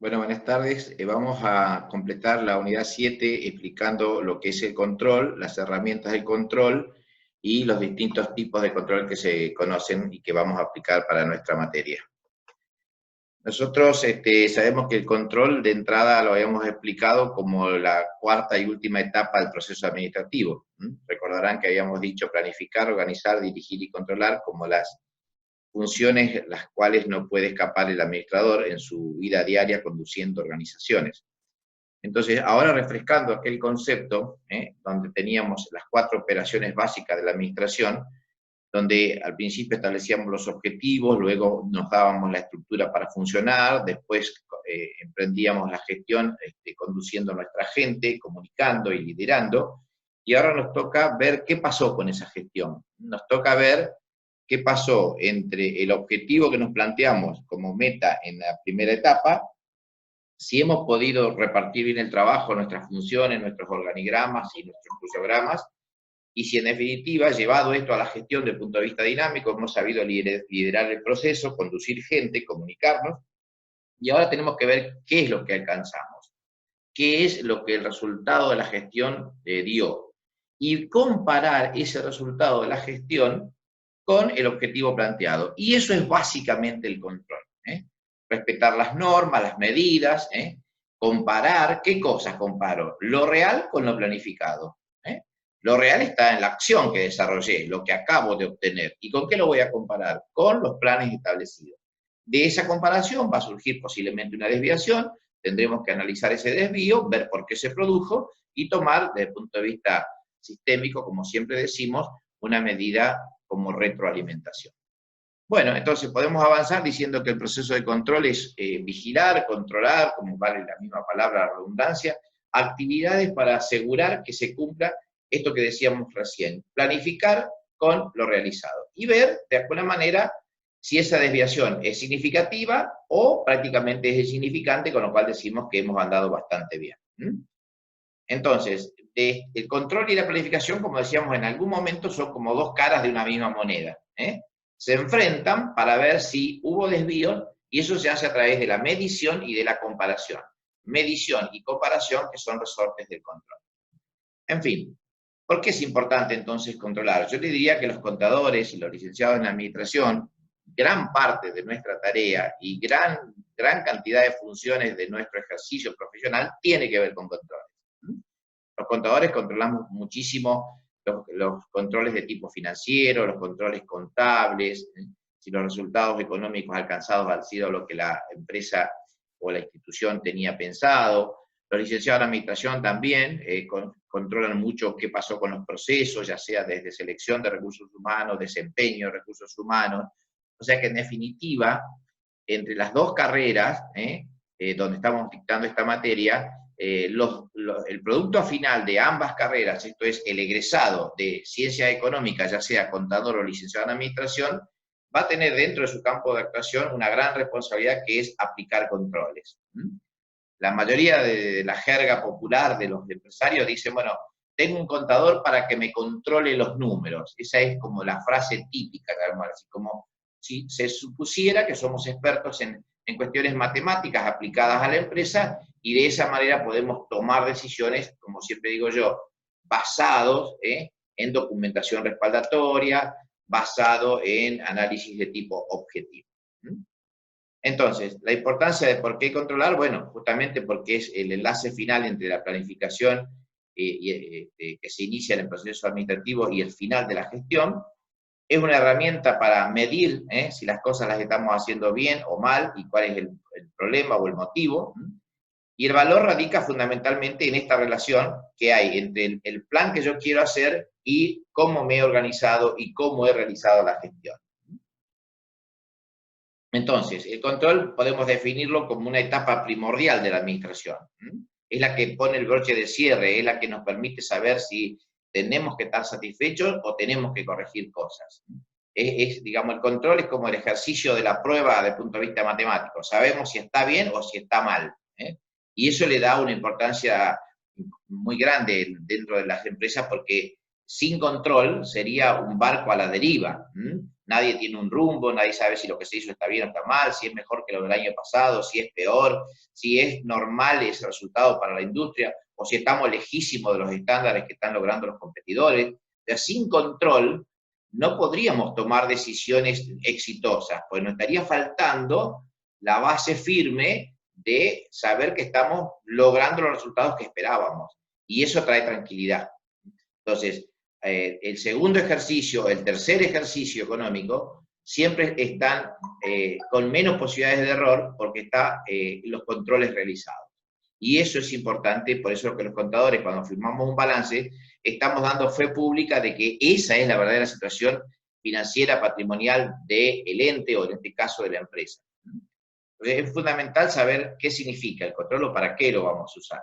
Bueno, buenas tardes. Vamos a completar la unidad 7 explicando lo que es el control, las herramientas del control y los distintos tipos de control que se conocen y que vamos a aplicar para nuestra materia. Nosotros sabemos que el control de entrada lo habíamos explicado como la cuarta y última etapa del proceso administrativo. Recordarán que habíamos dicho planificar, organizar, dirigir y controlar como las funciones las cuales no puede escapar el administrador en su vida diaria conduciendo organizaciones. Entonces, ahora refrescando aquel concepto, donde teníamos las 4 operaciones básicas de la administración, donde al principio establecíamos los objetivos, luego nos dábamos la estructura para funcionar, después emprendíamos la gestión conduciendo a nuestra gente, comunicando y liderando, y ahora nos toca ver qué pasó con esa gestión. Nos toca ver qué pasó entre el objetivo que nos planteamos como meta en la primera etapa, si hemos podido repartir bien el trabajo, nuestras funciones, nuestros organigramas y nuestros crucigramas, y si en definitiva, llevado esto a la gestión desde el punto de vista dinámico, hemos sabido liderar el proceso, conducir gente, comunicarnos, y ahora tenemos que ver qué es lo que alcanzamos, qué es lo que el resultado de la gestión dio, y comparar ese resultado de la gestión con el objetivo planteado. Y eso es básicamente el control. Respetar las normas, las medidas, comparar, ¿qué cosas comparo? Lo real con lo planificado. Lo real está en la acción que desarrollé, lo que acabo de obtener. ¿Y con qué lo voy a comparar? Con los planes establecidos. De esa comparación va a surgir posiblemente una desviación, tendremos que analizar ese desvío, ver por qué se produjo y tomar, desde el punto de vista sistémico, como siempre decimos, una medida como retroalimentación. Bueno, entonces podemos avanzar diciendo que el proceso de control es vigilar, controlar, como vale la misma palabra, la redundancia, actividades para asegurar que se cumpla esto que decíamos recién, planificar con lo realizado y ver de alguna manera si esa desviación es significativa o prácticamente es insignificante, con lo cual decimos que hemos andado bastante bien. Entonces, el control y la planificación, como decíamos en algún momento, son como dos caras de una misma moneda. Se enfrentan para ver si hubo desvíos y eso se hace a través de la medición y de la comparación. Medición y comparación que son resortes del control. En fin, ¿por qué es importante entonces controlar? Yo te diría que los contadores y los licenciados en administración, gran parte de nuestra tarea y gran cantidad de funciones de nuestro ejercicio profesional tiene que ver con controles. Los contadores controlamos muchísimo los controles de tipo financiero, los controles contables, si los resultados económicos alcanzados han sido lo que la empresa o la institución tenía pensado. Los licenciados en administración también controlan mucho qué pasó con los procesos, ya sea desde selección de recursos humanos, desempeño de recursos humanos. O sea que en definitiva, entre las dos carreras, donde estamos dictando esta materia, el producto final de ambas carreras, esto es el egresado de ciencias económicas, ya sea contador o licenciado en administración, va a tener dentro de su campo de actuación una gran responsabilidad que es aplicar controles. La mayoría de la jerga popular de los empresarios dice, bueno, tengo un contador para que me controle los números. Esa es como la frase típica, así como si se supusiera que somos expertos en cuestiones matemáticas aplicadas a la empresa y de esa manera podemos tomar decisiones, como siempre digo yo, basados en documentación respaldatoria, basado en análisis de tipo objetivo. Entonces, la importancia de por qué controlar, bueno, justamente porque es el enlace final entre la planificación que se inicia en el proceso administrativo y el final de la gestión. Es una herramienta para medir si las cosas las estamos haciendo bien o mal y cuál es el problema o el motivo. Y el valor radica fundamentalmente en esta relación que hay entre el plan que yo quiero hacer y cómo me he organizado y cómo he realizado la gestión. Entonces, el control podemos definirlo como una etapa primordial de la administración. Es la que pone el broche de cierre, es la que nos permite saber si tenemos que estar satisfechos o tenemos que corregir cosas. Digamos, el control es como el ejercicio de la prueba desde el punto de vista matemático. Sabemos si está bien o si está mal. Y eso le da una importancia muy grande dentro de las empresas porque sin control sería un barco a la deriva. nadie tiene un rumbo, nadie sabe si lo que se hizo está bien o está mal, si es mejor que lo del año pasado, si es peor, si es normal ese resultado para la industria, o si estamos lejísimos de los estándares que están logrando los competidores. O sea, sin control no podríamos tomar decisiones exitosas, pues nos estaría faltando la base firme de saber que estamos logrando los resultados que esperábamos. Y eso trae tranquilidad. Entonces, el segundo ejercicio, el tercer ejercicio económico, siempre están con menos posibilidades de error porque están los controles realizados. Y eso es importante, por eso que los contadores, cuando firmamos un balance, estamos dando fe pública de que esa es la verdadera situación financiera, patrimonial del ente o en este caso de la empresa. Entonces, es fundamental saber qué significa el control o para qué lo vamos a usar.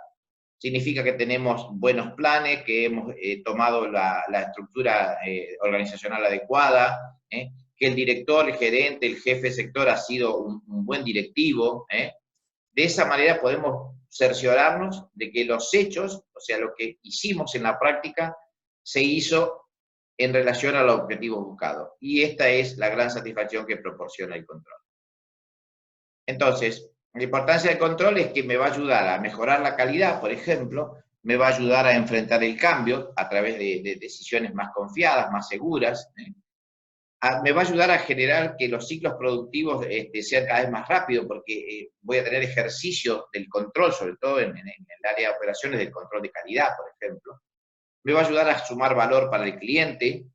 Significa que tenemos buenos planes, que hemos tomado la estructura organizacional adecuada, que el director, el gerente, el jefe de sector ha sido un buen directivo. De esa manera podemos cerciorarnos de que los hechos, o sea, lo que hicimos en la práctica, se hizo en relación a los objetivos buscados. Y esta es la gran satisfacción que proporciona el control. Entonces, la importancia del control es que me va a ayudar a mejorar la calidad, por ejemplo, me va a ayudar a enfrentar el cambio a través de decisiones más confiadas, más seguras, me va a ayudar a generar que los ciclos productivos sean cada vez más rápidos, porque voy a tener ejercicio del control, sobre todo en el área de operaciones, del control de calidad, por ejemplo. Me va a ayudar a sumar valor para el cliente,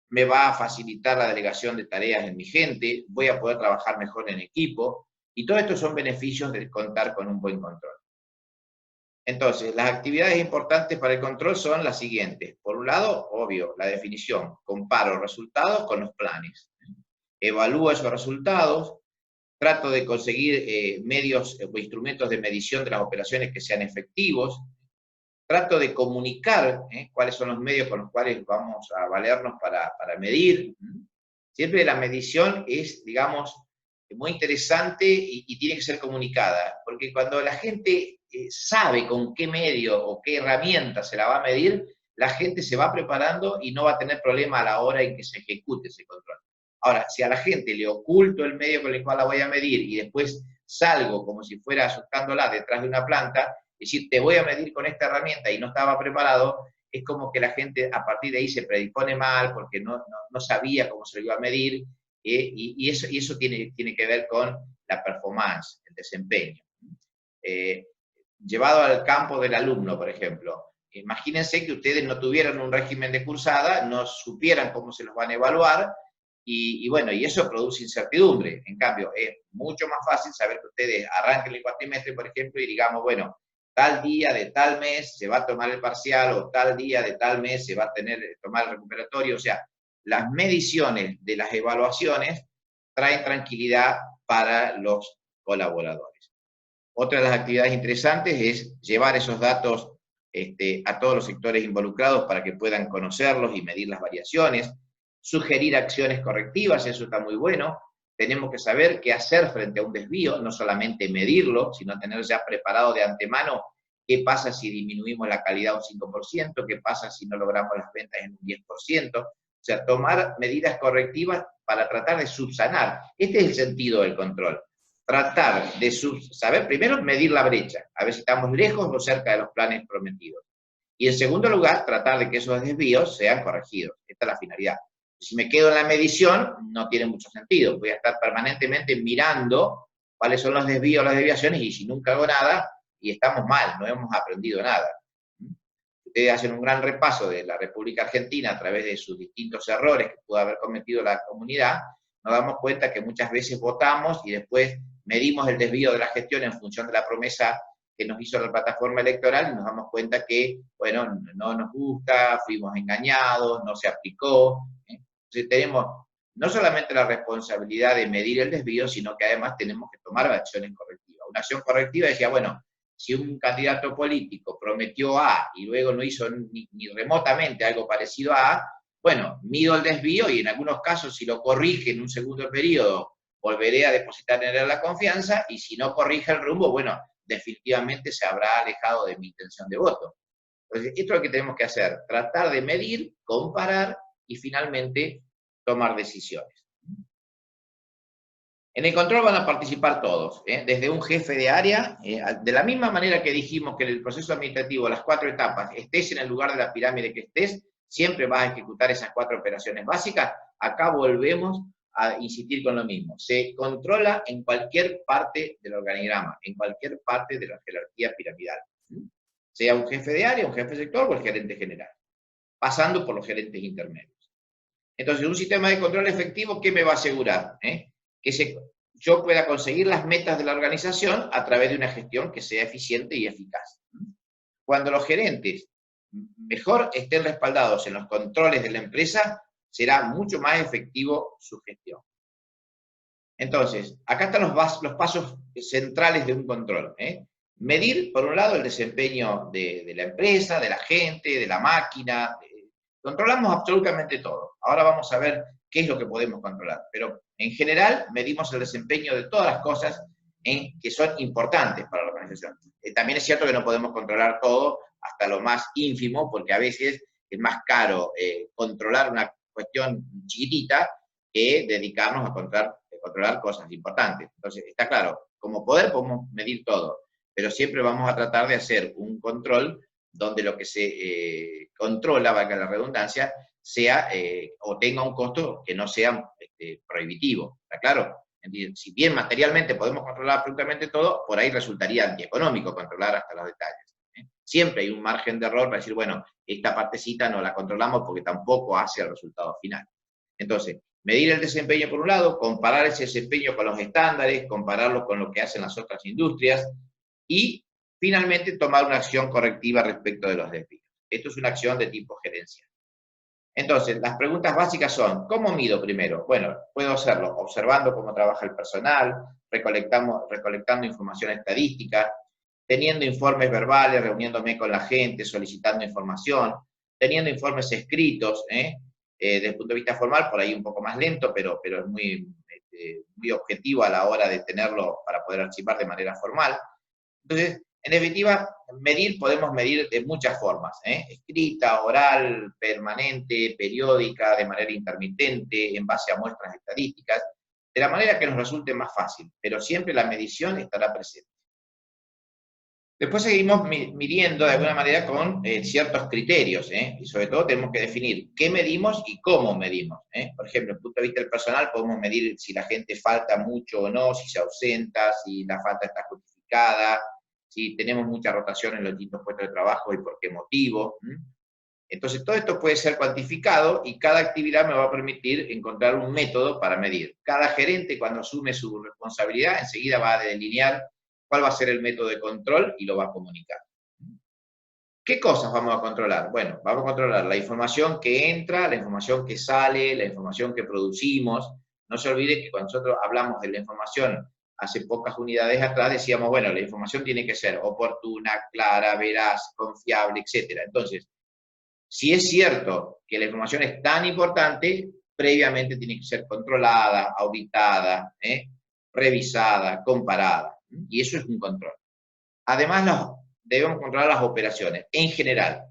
me va a facilitar la delegación de tareas en mi gente, voy a poder trabajar mejor en equipo, y todo esto son beneficios de contar con un buen control. Entonces, las actividades importantes para el control son las siguientes. Por un lado, obvio, la definición. Comparo resultados con los planes. Evalúo esos resultados. Trato de conseguir medios o instrumentos de medición de las operaciones que sean efectivos. Trato de comunicar cuáles son los medios con los cuales vamos a valernos para medir. Siempre la medición es, digamos, muy interesante y tiene que ser comunicada, porque cuando la gente sabe con qué medio o qué herramienta se la va a medir, la gente se va preparando y no va a tener problema a la hora en que se ejecute ese control. Ahora, si a la gente le oculto el medio con el cual la voy a medir y después salgo como si fuera asustándola detrás de una planta, es decir, te voy a medir con esta herramienta y no estaba preparado, es como que la gente a partir de ahí se predispone mal porque no sabía cómo se lo iba a medir, y eso tiene que ver con la performance, el desempeño. Llevado al campo del alumno, por ejemplo, imagínense que ustedes no tuvieran un régimen de cursada, no supieran cómo se los van a evaluar, y bueno, y eso produce incertidumbre. En cambio, es mucho más fácil saber que ustedes arranquen el cuatrimestre, por ejemplo, y digamos, bueno, tal día de tal mes se va a tomar el parcial, o tal día de tal mes se va a tomar el recuperatorio. O sea, las mediciones de las evaluaciones traen tranquilidad para los colaboradores. Otra de las actividades interesantes es llevar esos datos a todos los sectores involucrados para que puedan conocerlos y medir las variaciones, sugerir acciones correctivas, eso está muy bueno. Tenemos que saber qué hacer frente a un desvío, no solamente medirlo, sino tener ya preparado de antemano qué pasa si disminuimos la calidad un 5%, qué pasa si no logramos las ventas en un 10%, o sea, tomar medidas correctivas para tratar de subsanar. Este es el sentido del control. Tratar de saber, primero, medir la brecha, a ver si estamos lejos o cerca de los planes prometidos. Y en segundo lugar, tratar de que esos desvíos sean corregidos. Esta es la finalidad. Si me quedo en la medición, no tiene mucho sentido. Voy a estar permanentemente mirando cuáles son los desvíos, las desviaciones, y si nunca hago nada, y estamos mal, no hemos aprendido nada. Ustedes hacen un gran repaso de la República Argentina a través de sus distintos errores que pudo haber cometido la comunidad, nos damos cuenta que muchas veces votamos y después medimos el desvío de la gestión en función de la promesa que nos hizo la plataforma electoral y nos damos cuenta que, bueno, no nos gusta, fuimos engañados, no se aplicó. Entonces tenemos no solamente la responsabilidad de medir el desvío, sino que además tenemos que tomar acciones correctivas. Una acción correctiva decía, bueno, si un candidato político prometió A y luego no hizo ni remotamente algo parecido a A, bueno, mido el desvío y en algunos casos si lo corrige en un segundo periodo, volveré a depositar en él la confianza, y si no corrige el rumbo, bueno, definitivamente se habrá alejado de mi intención de voto. Entonces, esto es lo que tenemos que hacer, tratar de medir, comparar y finalmente tomar decisiones. En el control van a participar todos, desde un jefe de área, de la misma manera que dijimos que en el proceso administrativo, las 4 etapas, estés en el lugar de la pirámide que estés, siempre vas a ejecutar esas 4 operaciones básicas. Acá volvemos a insistir con lo mismo. Se controla en cualquier parte del organigrama, en cualquier parte de la jerarquía piramidal. Sea un jefe de área, un jefe de sector o el gerente general, pasando por los gerentes intermedios. Entonces, un sistema de control efectivo, ¿qué me va a asegurar? Que yo pueda conseguir las metas de la organización a través de una gestión que sea eficiente y eficaz. Cuando los gerentes mejor estén respaldados en los controles de la empresa, será mucho más efectivo su gestión. Entonces, acá están los pasos centrales de un control. Medir, por un lado, el desempeño de la empresa, de la gente, de la máquina. Controlamos absolutamente todo. Ahora vamos a ver qué es lo que podemos controlar. Pero, en general, medimos el desempeño de todas las cosas que son importantes para la organización. También es cierto que no podemos controlar todo, hasta lo más ínfimo, porque a veces es más caro controlar una cuestión chiquitita que dedicarnos a controlar cosas importantes. Entonces, está claro, como poder podemos medir todo, pero siempre vamos a tratar de hacer un control donde lo que se controla, valga la redundancia, sea o tenga un costo que no sea prohibitivo. ¿Está claro? Si bien materialmente podemos controlar absolutamente todo, por ahí resultaría antieconómico controlar hasta los detalles. Siempre hay un margen de error para decir, bueno, esta partecita no la controlamos porque tampoco hace el resultado final. Entonces, medir el desempeño por un lado, comparar ese desempeño con los estándares, compararlo con lo que hacen las otras industrias y finalmente tomar una acción correctiva respecto de los despidos. Esto es una acción de tipo gerencial. Entonces, las preguntas básicas son, ¿cómo mido primero? Bueno, puedo hacerlo observando cómo trabaja el personal, recolectando información estadística, teniendo informes verbales, reuniéndome con la gente, solicitando información, teniendo informes escritos, desde el punto de vista formal, por ahí un poco más lento, pero es muy objetivo a la hora de tenerlo para poder archivar de manera formal. Entonces, en definitiva, podemos medir de muchas formas, escrita, oral, permanente, periódica, de manera intermitente, en base a muestras estadísticas, de la manera que nos resulte más fácil, pero siempre la medición estará presente. Después seguimos midiendo de alguna manera con ciertos criterios, y sobre todo tenemos que definir qué medimos y cómo medimos. Por ejemplo, desde el punto de vista del personal podemos medir si la gente falta mucho o no, si se ausenta, si la falta está justificada, si tenemos mucha rotación en los distintos puestos de trabajo y por qué motivo. Entonces todo esto puede ser cuantificado y cada actividad me va a permitir encontrar un método para medir. Cada gerente cuando asume su responsabilidad enseguida va a delinear cuál va a ser el método de control y lo va a comunicar. ¿Qué cosas vamos a controlar? Bueno, vamos a controlar la información que entra, la información que sale, la información que producimos. No se olvide que cuando nosotros hablamos de la información hace pocas unidades atrás, decíamos, bueno, la información tiene que ser oportuna, clara, veraz, confiable, etc. Entonces, si es cierto que la información es tan importante, previamente tiene que ser controlada, auditada, revisada, comparada. Y eso es un control. Además, debemos controlar las operaciones en general.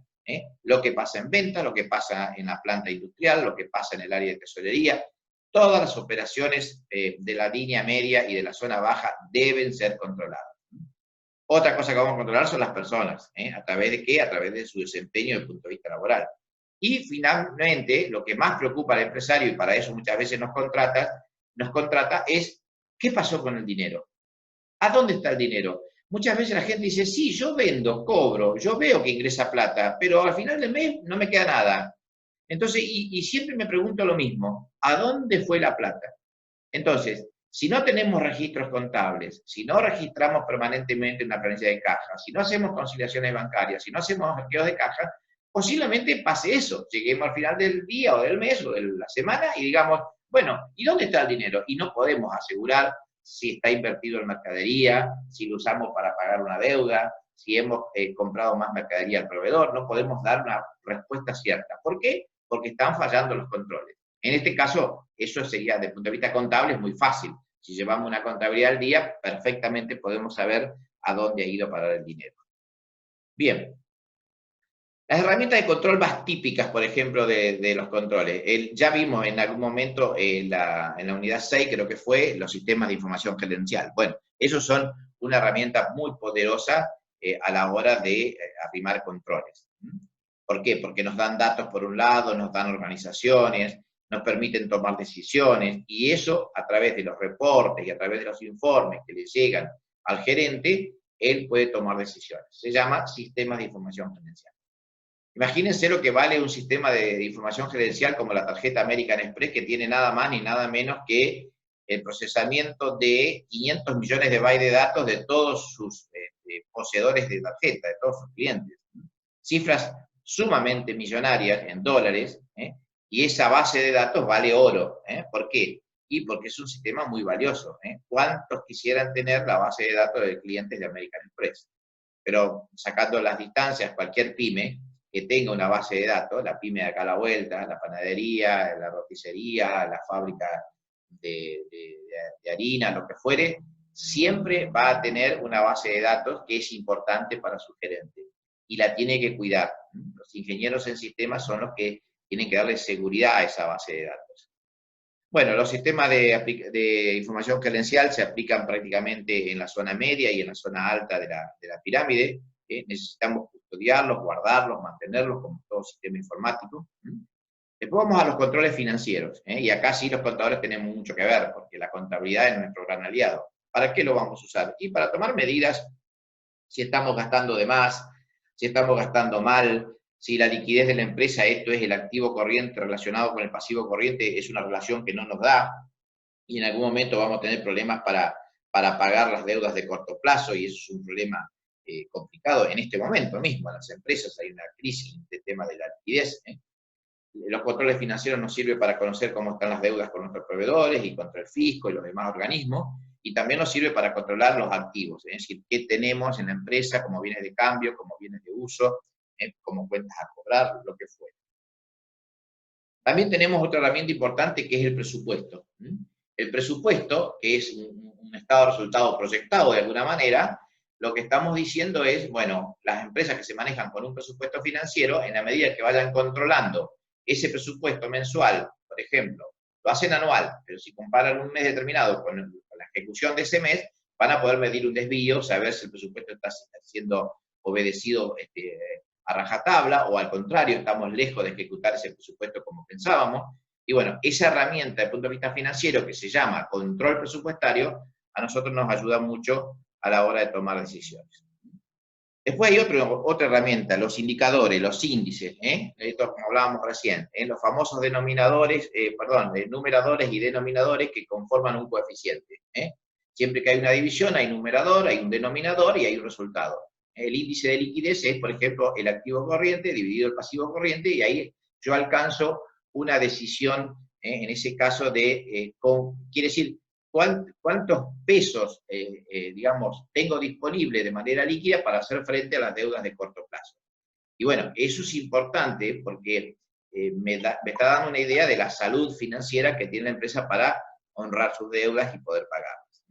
Lo que pasa en venta, lo que pasa en la planta industrial, lo que pasa en el área de tesorería. Todas las operaciones de la línea media y de la zona baja deben ser controladas. Otra cosa que vamos a controlar son las personas. ¿A través de qué? A través de su desempeño desde el punto de vista laboral. Y finalmente, lo que más preocupa al empresario, y para eso muchas veces nos contrata es, ¿qué pasó con el dinero? ¿A dónde está el dinero? Muchas veces la gente dice, sí, yo vendo, cobro, yo veo que ingresa plata, pero al final del mes no me queda nada. Entonces, y siempre me pregunto lo mismo, ¿a dónde fue la plata? Entonces, si no tenemos registros contables, si no registramos permanentemente una planilla de caja, si no hacemos conciliaciones bancarias, si no hacemos hackeos de caja, posiblemente pase eso. Lleguemos al final del día o del mes o de la semana y digamos, bueno, ¿y dónde está el dinero? Y no podemos asegurar si está invertido en mercadería, si lo usamos para pagar una deuda, si hemos comprado más mercadería al proveedor, no podemos dar una respuesta cierta. ¿Por qué? Porque están fallando los controles. En este caso, eso sería, desde el punto de vista contable, es muy fácil. Si llevamos una contabilidad al día, perfectamente podemos saber a dónde ha ido a parar el dinero. Bien. Las herramientas de control más típicas, por ejemplo, de los controles. Ya vimos en algún momento en la unidad 6, creo que fue, los sistemas de información gerencial. Bueno, esos son una herramienta muy poderosa a la hora de arrimar controles. ¿Por qué? Porque nos dan datos por un lado, nos dan organizaciones, nos permiten tomar decisiones, y eso a través de los reportes y a través de los informes que le llegan al gerente, él puede tomar decisiones. Se llama sistemas de información gerencial. Imagínense lo que vale un sistema de información gerencial como la tarjeta American Express, que tiene nada más ni nada menos que el procesamiento de 500 millones de bytes de datos de todos sus poseedores de tarjeta, de todos sus clientes. Cifras sumamente millonarias en dólares, y esa base de datos vale oro. ¿Por qué? Y porque es un sistema muy valioso. ¿Cuántos quisieran tener la base de datos de clientes de American Express? Pero sacando las distancias, cualquier pyme que tenga una base de datos, la pyme de acá a la vuelta, la panadería, la roticería, la fábrica de harina, lo que fuere, siempre va a tener una base de datos que es importante para su gerente y la tiene que cuidar. Los ingenieros en sistemas son los que tienen que darle seguridad a esa base de datos. Bueno, los sistemas de información gerencial se aplican prácticamente en la zona media y en la zona alta de la pirámide. Necesitamos custodiarlos, guardarlos, mantenerlos como todo sistema informático. Después vamos a los controles financieros, y acá sí los contadores tenemos mucho que ver, porque la contabilidad es nuestro gran aliado. ¿Para qué lo vamos a usar? Y para tomar medidas si estamos gastando de más, si estamos gastando mal, si la liquidez de la empresa, esto es el activo corriente relacionado con el pasivo corriente, es una relación que no nos da, y en algún momento vamos a tener problemas para pagar las deudas de corto plazo, y eso es un problema complicado en este momento mismo. En las empresas hay una crisis de tema de la liquidez. Los controles financieros nos sirven para conocer cómo están las deudas con nuestros proveedores y contra el fisco y los demás organismos, y también nos sirve para controlar los activos, es decir, qué tenemos en la empresa como bienes de cambio, como bienes de uso, como cuentas a cobrar, lo que fuera. También tenemos otra herramienta importante que es el presupuesto. El presupuesto, que es un estado de resultado proyectado de alguna manera, lo que estamos diciendo es, bueno, las empresas que se manejan con un presupuesto financiero, en la medida que vayan controlando ese presupuesto mensual, por ejemplo, lo hacen anual, pero si comparan un mes determinado con la ejecución de ese mes, van a poder medir un desvío, saber si el presupuesto está siendo obedecido a rajatabla, o al contrario, estamos lejos de ejecutar ese presupuesto como pensábamos. Y bueno, esa herramienta desde el punto de vista financiero, que se llama control presupuestario, a nosotros nos ayuda mucho a la hora de tomar decisiones. Después hay otra herramienta, los indicadores, los índices, esto como hablábamos recién, los famosos numeradores y denominadores que conforman un coeficiente. Siempre que hay una división, hay numerador, hay un denominador y hay un resultado. El índice de liquidez es, por ejemplo, el activo corriente dividido el pasivo corriente, y ahí yo alcanzo una decisión, en ese caso quiere decir, cuántos pesos, digamos, tengo disponible de manera líquida para hacer frente a las deudas de corto plazo. Y bueno, eso es importante porque me está dando una idea de la salud financiera que tiene la empresa para honrar sus deudas y poder pagarlas.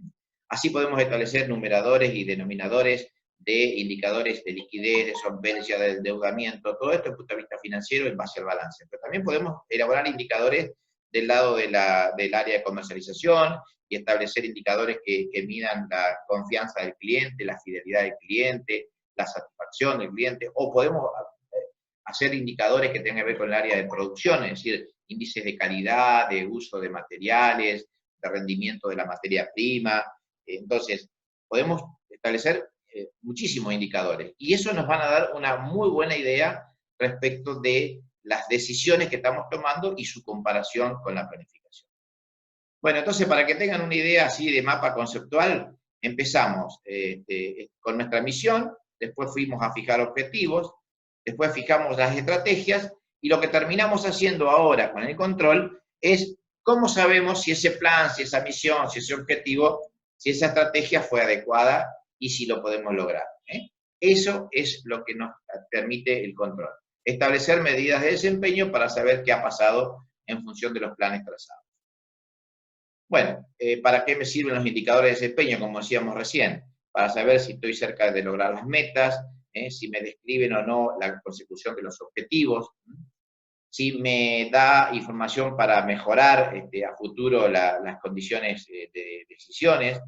Así podemos establecer numeradores y denominadores de indicadores de liquidez, de solvencia, de endeudamiento, todo esto desde el punto de vista financiero en base al balance. Pero también podemos elaborar indicadores del lado del área de comercialización y establecer indicadores que midan la confianza del cliente, la fidelidad del cliente, la satisfacción del cliente, o podemos hacer indicadores que tengan que ver con el área de producción, es decir, índices de calidad, de uso de materiales, de rendimiento de la materia prima. Entonces, podemos establecer muchísimos indicadores, y eso nos van a dar una muy buena idea respecto de las decisiones que estamos tomando y su comparación con la planificación. Bueno, entonces, para que tengan una idea así de mapa conceptual, empezamos con nuestra misión, después fuimos a fijar objetivos, después fijamos las estrategias, y lo que terminamos haciendo ahora con el control es cómo sabemos si ese plan, si esa misión, si ese objetivo, si esa estrategia fue adecuada y si lo podemos lograr. Eso es lo que nos permite el control. Establecer medidas de desempeño para saber qué ha pasado en función de los planes trazados. Bueno, ¿para qué me sirven los indicadores de desempeño? Como decíamos recién, para saber si estoy cerca de lograr las metas, si me describen o no la consecución de los objetivos, si me da información para mejorar a futuro las condiciones de decisiones,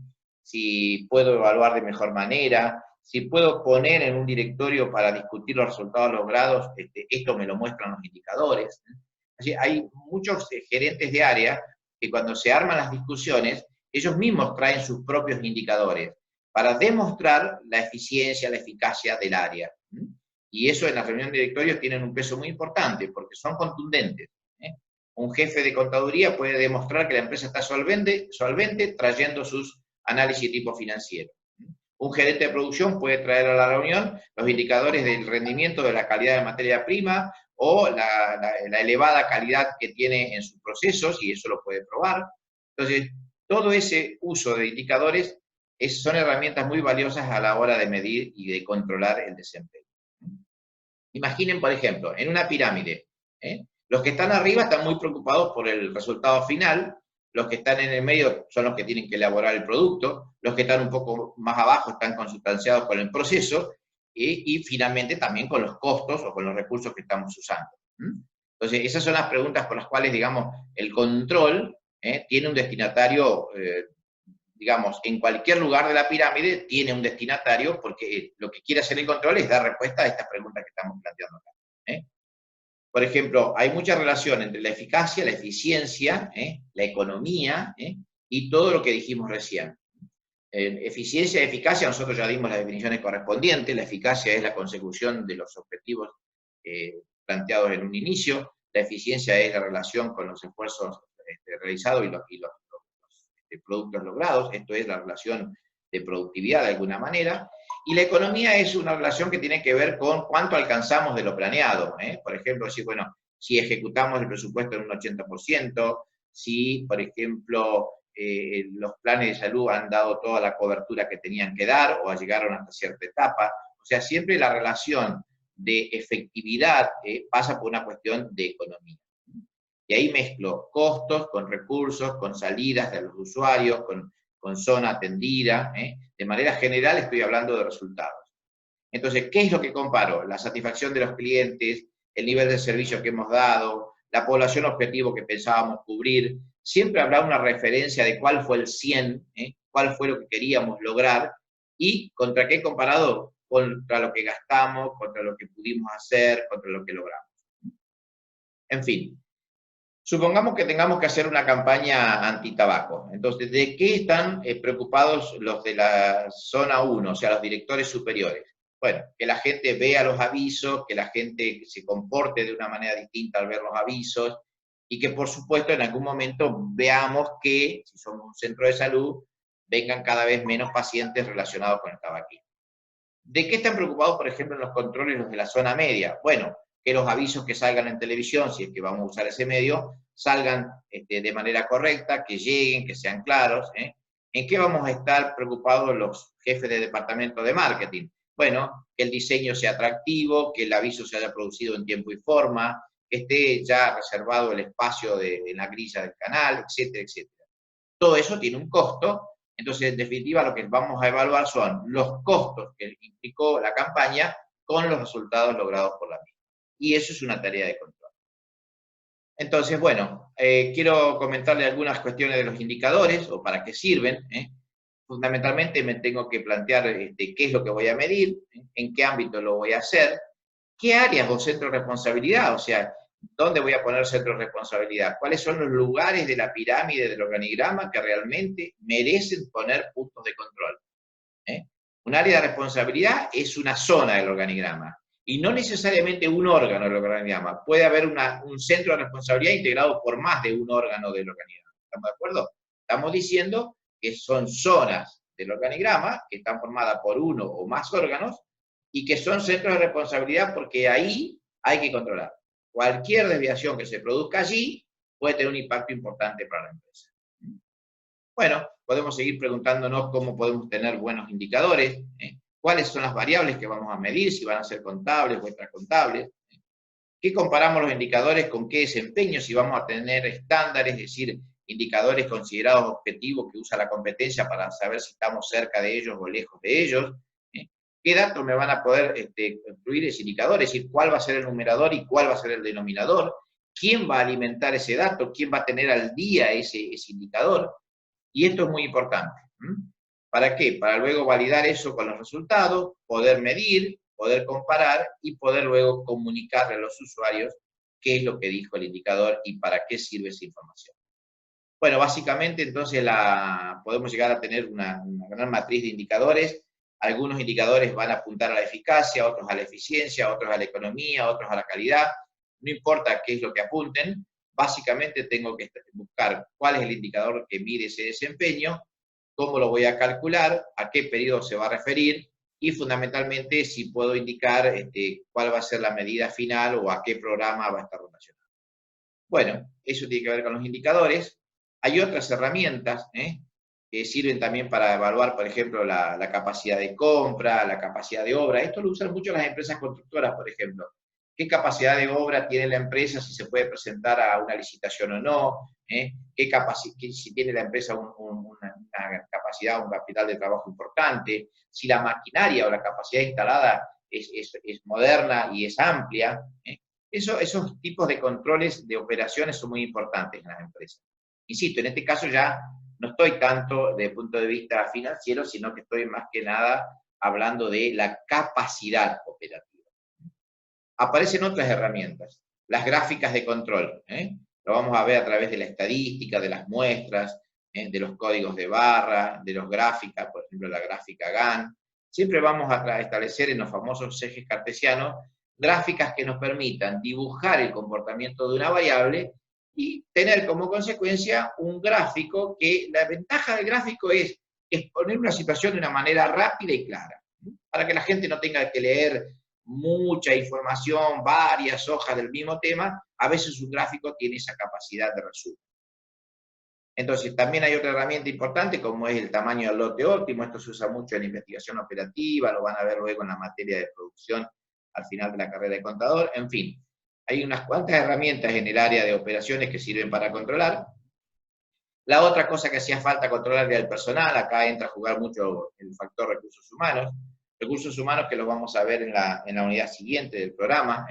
si puedo evaluar de mejor manera, si puedo poner en un directorio para discutir los resultados logrados, esto me lo muestran los indicadores. Así, hay muchos gerentes de área que cuando se arman las discusiones, ellos mismos traen sus propios indicadores para demostrar la eficiencia, la eficacia del área. Y eso en la reunión de directorios tienen un peso muy importante, porque son contundentes. Un jefe de contaduría puede demostrar que la empresa está solvente trayendo sus análisis de tipo financiero. Un gerente de producción puede traer a la reunión los indicadores del rendimiento de la calidad de materia prima o la elevada calidad que tiene en sus procesos, y eso lo puede probar. Entonces, todo ese uso de indicadores son herramientas muy valiosas a la hora de medir y de controlar el desempeño. Imaginen, por ejemplo, en una pirámide, los que están arriba están muy preocupados por el resultado final, los que están en el medio son los que tienen que elaborar el producto, los que están un poco más abajo están consustanciados con el proceso, y finalmente también con los costos o con los recursos que estamos usando. Entonces, esas son las preguntas por las cuales, digamos, el control tiene un destinatario, digamos, en cualquier lugar de la pirámide tiene un destinatario, porque lo que quiere hacer el control es dar respuesta a estas preguntas que estamos planteando acá. Por ejemplo, hay mucha relación entre la eficacia, la eficiencia, la economía, y todo lo que dijimos recién. Eficiencia y eficacia, nosotros ya dimos las definiciones correspondientes. La eficacia es la consecución de los objetivos planteados en un inicio. La eficiencia es la relación con los esfuerzos realizados y los productos logrados. Esto es la relación de productividad de alguna manera. Y la economía es una relación que tiene que ver con cuánto alcanzamos de lo planeado. Por ejemplo, decir, bueno, si ejecutamos el presupuesto en un 80%, si, por ejemplo, los planes de salud han dado toda la cobertura que tenían que dar o llegaron hasta cierta etapa. O sea, siempre la relación de efectividad pasa por una cuestión de economía. Y ahí mezclo costos con recursos, con salidas de los usuarios, con zona atendida. De manera general estoy hablando de resultados. Entonces, ¿qué es lo que comparo? La satisfacción de los clientes, el nivel de servicio que hemos dado, la población objetivo que pensábamos cubrir. Siempre habrá una referencia de cuál fue el 100, cuál fue lo que queríamos lograr, y contra qué comparado, contra lo que gastamos, contra lo que pudimos hacer, contra lo que logramos. En fin, supongamos que tengamos que hacer una campaña antitabaco. Entonces, ¿de qué están preocupados los de la zona 1, o sea, los directores superiores? Bueno, que la gente vea los avisos, que la gente se comporte de una manera distinta al ver los avisos, y que, por supuesto, en algún momento veamos que, si somos un centro de salud, vengan cada vez menos pacientes relacionados con el tabaquismo. ¿De qué están preocupados, por ejemplo, en los controles los de la zona media? Bueno, que los avisos que salgan en televisión, si es que vamos a usar ese medio, salgan de manera correcta, que lleguen, que sean claros. ¿En qué vamos a estar preocupados los jefes de departamento de marketing? Bueno, que el diseño sea atractivo, que el aviso se haya producido en tiempo y forma, que esté ya reservado el espacio en la grilla del canal, etcétera, etcétera. Todo eso tiene un costo. Entonces, en definitiva, lo que vamos a evaluar son los costos que implicó la campaña con los resultados logrados por la misma. Y eso es una tarea de control. Entonces, bueno, quiero comentarle algunas cuestiones de los indicadores, o para qué sirven. Fundamentalmente me tengo que plantear qué es lo que voy a medir, en qué ámbito lo voy a hacer, qué áreas o centros de responsabilidad, o sea, dónde voy a poner centros de responsabilidad, cuáles son los lugares de la pirámide del organigrama que realmente merecen poner puntos de control. Un área de responsabilidad es una zona del organigrama, y no necesariamente un órgano del organigrama. Puede haber un centro de responsabilidad integrado por más de un órgano del organigrama. ¿Estamos de acuerdo? Estamos diciendo que son zonas del organigrama que están formadas por uno o más órganos y que son centros de responsabilidad, porque ahí hay que controlar. Cualquier desviación que se produzca allí puede tener un impacto importante para la empresa. Bueno, podemos seguir preguntándonos cómo podemos tener buenos indicadores, cuáles son las variables que vamos a medir, si van a ser contables o extracontables, qué comparamos los indicadores con qué desempeño, si vamos a tener estándares, es decir, indicadores considerados objetivos que usa la competencia para saber si estamos cerca de ellos o lejos de ellos, ¿Qué datos me van a poder incluir ese indicador? Es decir, ¿cuál va a ser el numerador y cuál va a ser el denominador? ¿Quién va a alimentar ese dato? ¿Quién va a tener al día ese indicador? Y esto es muy importante. ¿Para qué? Para luego validar eso con los resultados, poder medir, poder comparar y poder luego comunicarle a los usuarios qué es lo que dijo el indicador y para qué sirve esa información. Bueno, básicamente entonces podemos llegar a tener una gran matriz de indicadores. Algunos indicadores van a apuntar a la eficacia, otros a la eficiencia, otros a la economía, otros a la calidad. No importa qué es lo que apunten, básicamente tengo que buscar cuál es el indicador que mide ese desempeño, cómo lo voy a calcular, a qué periodo se va a referir, y fundamentalmente si puedo indicar cuál va a ser la medida final o a qué programa va a estar relacionado. Bueno, eso tiene que ver con los indicadores. Hay otras herramientas que sirven también para evaluar, por ejemplo, la capacidad de compra, la capacidad de obra. Esto lo usan mucho las empresas constructoras, por ejemplo. ¿Qué capacidad de obra tiene la empresa, si se puede presentar a una licitación o no? Si tiene la empresa una capacidad, un capital de trabajo importante, si la maquinaria o la capacidad instalada es moderna y es amplia. Esos tipos de controles de operaciones son muy importantes en las empresas. Insisto, en este caso ya no estoy tanto desde el punto de vista financiero, sino que estoy más que nada hablando de la capacidad operativa. Aparecen otras herramientas, las gráficas de control. Lo vamos a ver a través de la estadística, de las muestras, de los códigos de barra, de los gráficas, por ejemplo la gráfica Gantt. Siempre vamos a establecer en los famosos ejes cartesianos gráficas que nos permitan dibujar el comportamiento de una variable y tener como consecuencia un gráfico que la ventaja del gráfico es exponer una situación de una manera rápida y clara, para que la gente no tenga que leer mucha información, varias hojas del mismo tema. A veces un gráfico tiene esa capacidad de resumen. Entonces, también hay otra herramienta importante, como es el tamaño del lote óptimo. Esto se usa mucho en investigación operativa, lo van a ver luego en la materia de producción al final de la carrera de contador. En fin, hay unas cuantas herramientas en el área de operaciones que sirven para controlar. La otra cosa que hacía falta controlar era el personal. Acá entra a jugar mucho el factor recursos humanos. Recursos humanos que los vamos a ver en la unidad siguiente del programa.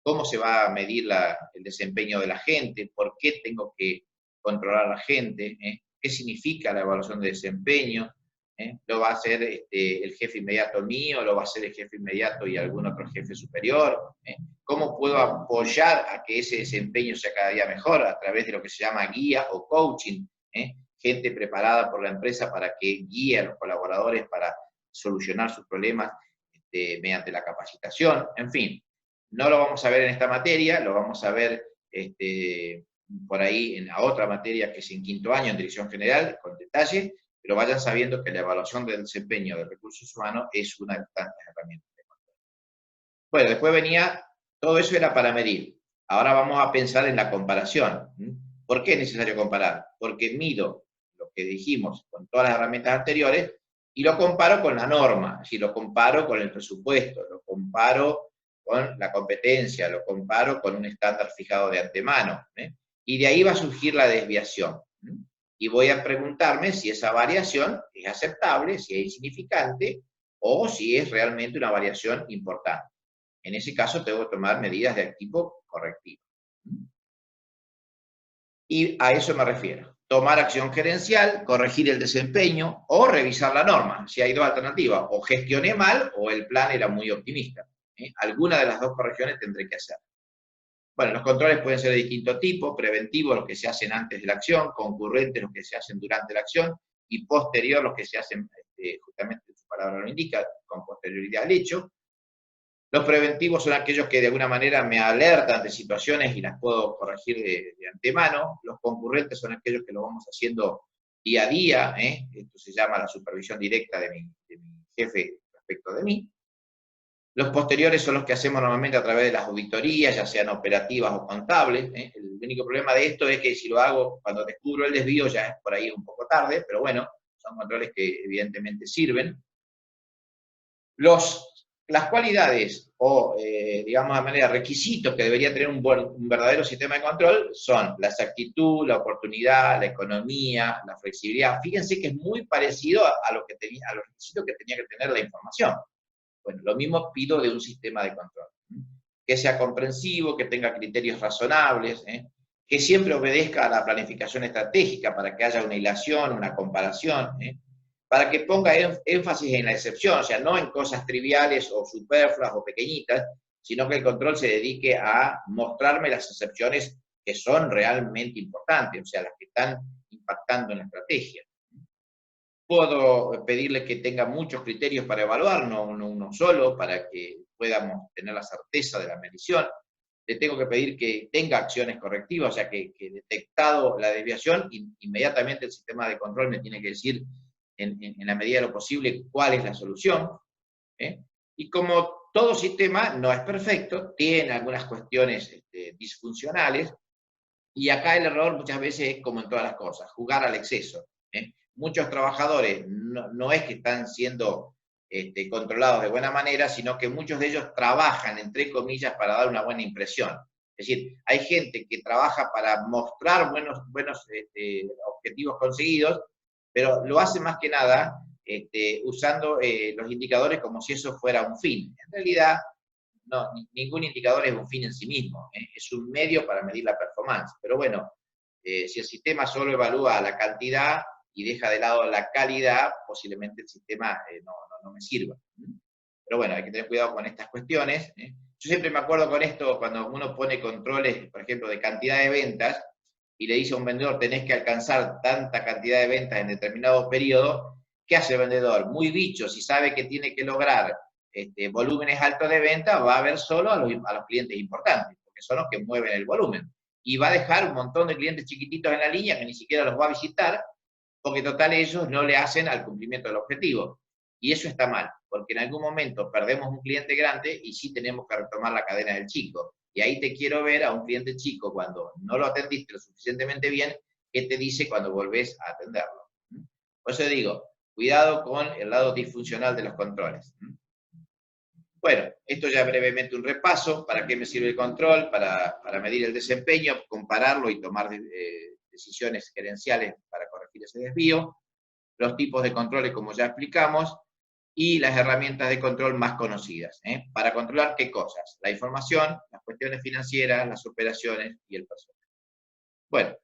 Cómo se va a medir el desempeño de la gente, por qué tengo que controlar a la gente, qué significa la evaluación de desempeño. ¿Lo va a hacer el jefe inmediato mío? ¿Lo va a hacer el jefe inmediato y algún otro jefe superior? ¿Cómo puedo apoyar a que ese desempeño sea cada día mejor? A través de lo que se llama guía o coaching. Gente preparada por la empresa para que guíe a los colaboradores para solucionar sus problemas mediante la capacitación. En fin, no lo vamos a ver en esta materia, lo vamos a ver por ahí en la otra materia que es en quinto año en Dirección General, con detalle, pero vayan sabiendo que la evaluación del desempeño de recursos humanos es una de las tantas herramientas de control. Bueno, después venía, todo eso era para medir. Ahora vamos a pensar en la comparación. ¿Por qué es necesario comparar? Porque mido lo que dijimos con todas las herramientas anteriores y lo comparo con la norma, es decir, lo comparo con el presupuesto, lo comparo con la competencia, lo comparo con un estándar fijado de antemano. Y de ahí va a surgir la desviación. Y voy a preguntarme si esa variación es aceptable, si es insignificante, o si es realmente una variación importante. En ese caso tengo que tomar medidas de tipo correctivo. Y a eso me refiero. Tomar acción gerencial, corregir el desempeño o revisar la norma. Si hay dos alternativas, o gestioné mal o el plan era muy optimista. Alguna de las dos correcciones tendré que hacer. Bueno, los controles pueden ser de distinto tipo: preventivos, los que se hacen antes de la acción; concurrentes, los que se hacen durante la acción; y posterior, los que se hacen, justamente su palabra lo indica, con posterioridad al hecho. Los preventivos son aquellos que de alguna manera me alertan de situaciones y las puedo corregir de antemano. Los concurrentes son aquellos que lo vamos haciendo día a día. Esto se llama la supervisión directa de mi jefe respecto de mí. Los posteriores son los que hacemos normalmente a través de las auditorías, ya sean operativas o contables. El único problema de esto es que si lo hago cuando descubro el desvío ya es por ahí un poco tarde, pero bueno, son controles que evidentemente sirven. Las cualidades o, digamos de manera, requisitos que debería tener un verdadero sistema de control son la exactitud, la oportunidad, la economía, la flexibilidad. Fíjense que es muy parecido a los requisitos que tenía que tener la información. Bueno, lo mismo pido de un sistema de control. Que sea comprensivo, que tenga criterios razonables, que siempre obedezca a la planificación estratégica para que haya una hilación, una comparación, para que ponga énfasis en la excepción, o sea, no en cosas triviales o superfluas o pequeñitas, sino que el control se dedique a mostrarme las excepciones que son realmente importantes, o sea, las que están impactando en la estrategia. Puedo pedirle que tenga muchos criterios para evaluar, no uno solo, para que podamos tener la certeza de la medición. Le tengo que pedir que tenga acciones correctivas, o sea, que detectado la desviación, inmediatamente el sistema de control me tiene que decir, en la medida de lo posible, cuál es la solución. Y como todo sistema no es perfecto, tiene algunas cuestiones disfuncionales, y acá el error muchas veces es como en todas las cosas, jugar al exceso. Muchos trabajadores no es que están siendo controlados de buena manera, sino que muchos de ellos trabajan, entre comillas, para dar una buena impresión. Es decir, hay gente que trabaja para mostrar buenos objetivos conseguidos, pero lo hace más que nada usando los indicadores como si eso fuera un fin. En realidad, no, ningún indicador es un fin en sí mismo, es un medio para medir la performance. Pero bueno, si el sistema solo evalúa la cantidad y deja de lado la calidad, posiblemente el sistema no me sirva. Pero bueno, hay que tener cuidado con estas cuestiones. Yo siempre me acuerdo con esto, cuando uno pone controles, por ejemplo, de cantidad de ventas, y le dice a un vendedor, tenés que alcanzar tanta cantidad de ventas en determinado periodo, ¿qué hace el vendedor? Muy bicho, si sabe que tiene que lograr volúmenes altos de venta, va a ver solo a los clientes importantes, porque son los que mueven el volumen. Y va a dejar un montón de clientes chiquititos en la línea que ni siquiera los va a visitar, porque total ellos no le hacen al cumplimiento del objetivo. Y eso está mal, porque en algún momento perdemos un cliente grande y sí tenemos que retomar la cadena del chico. Y ahí te quiero ver a un cliente chico cuando no lo atendiste lo suficientemente bien, ¿qué te dice cuando volvés a atenderlo? Por eso digo, cuidado con el lado disfuncional de los controles. Bueno, esto ya brevemente un repaso. ¿Para qué me sirve el control? Para medir el desempeño, compararlo y tomar decisiones gerenciales para corregir ese desvío. Los tipos de controles, como ya explicamos, y las herramientas de control más conocidas. ¿Para controlar qué cosas? La información, las cuestiones financieras, las operaciones y el personal. Bueno,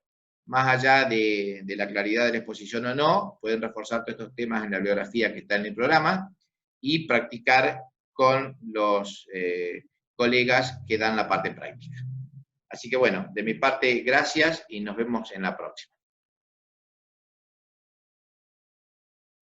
más allá de la claridad de la exposición o no, pueden reforzar todos estos temas en la bibliografía que está en el programa y practicar con los colegas que dan la parte práctica. Así que bueno, de mi parte, gracias y nos vemos en la próxima.